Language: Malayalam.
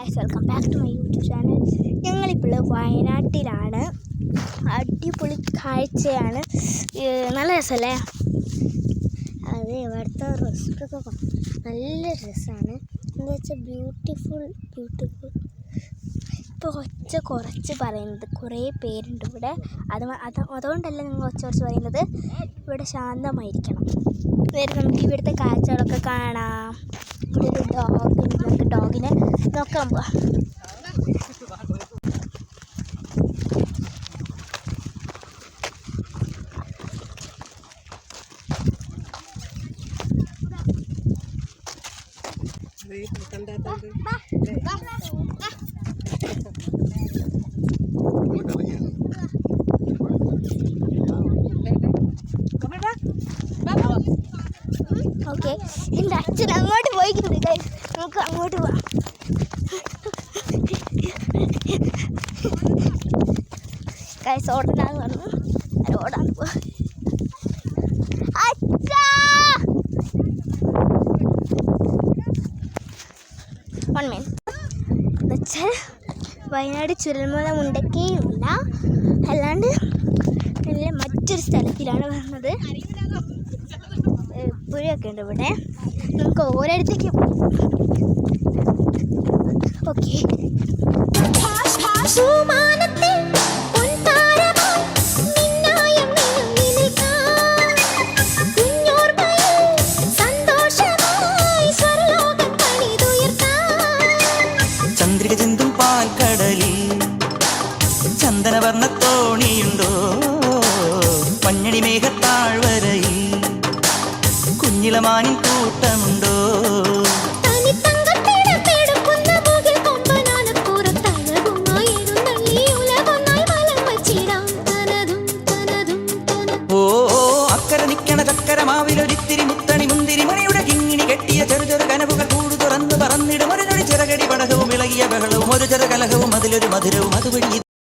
Guys, welcome back to my YouTube channel. ഞങ്ങളിപ്പോൾ വയനാട്ടിലാണ്. അടിപൊളി കാഴ്ചയാണ്, നല്ല രസമല്ലേ? അത് ഇവിടുത്തെ ഡ്രസ്സൊക്കെ നല്ല രസമാണ്. എന്താ വെച്ചാൽ ബ്യൂട്ടിഫുൾ. ഇപ്പോൾ കുറച്ച് പറയുന്നത് കുറേ പേരുണ്ട് ഇവിടെ. അതുകൊണ്ടല്ല ഞങ്ങൾ കുറച്ച് പറയുന്നത്. ഇവിടെ ശാന്തമായിരിക്കണം. നമുക്ക് ഇവിടുത്തെ കാഴ്ചകളൊക്കെ കാണാം. ഇവിടെ ഒരു ഡോഗുണ്ട്. നമുക്ക് ഡോഗിനെ നോക്കാൻ പോവാം. ഓക്കെ, എൻ്റെ അച്ഛൻ അങ്ങോട്ട് പോയിട്ടുണ്ട്. ഗൈസ്, നമുക്ക് അങ്ങോട്ട് പോവാം. ഗൈസ്, ഓടാന്ന് പറഞ്ഞു. ഓടാന്ന് പോവാ. One minute. എന്നുവെച്ചാൽ വയനാട് ചുരൽമല മുണ്ടക്കയില്ല, അല്ലാണ്ട് നല്ല മറ്റൊരു സ്ഥലത്തിലാണ് വരുന്നത്. പുഴയൊക്കെ ഉണ്ട് ഇവിടെ. നമുക്ക് ഓരോരുത്തേക്ക് ഓക്കെ. ചന്ദ്രിക ചിന്തും പാൽക്കടലിൽ ചന്ദനവർണ്ണ തോണിയുണ്ടോ? മഞ്ഞണി മേഘത്താഴ്വരയിൽ കുഞ്ഞിളമാനിൻ കൂട്ടമുണ്ടോ? ഓ, അക്കരെ നിക്കണ ചക്കരമാവിലൊരിത്തിരി മുത്തണി മുന്തിരി മണിയുടെ കിങ്ങിണി കെട്ടിയ ചെറു കനവുകൾ കൂട് തുറന്ന് പറന്നിടും ഒരു നൊടി ചിറകടി പടകവും ഇളകിയ ബഹളവും ഒരു ചെറു കലഹവും അതിലൊരു മധുരവും അതുവഴി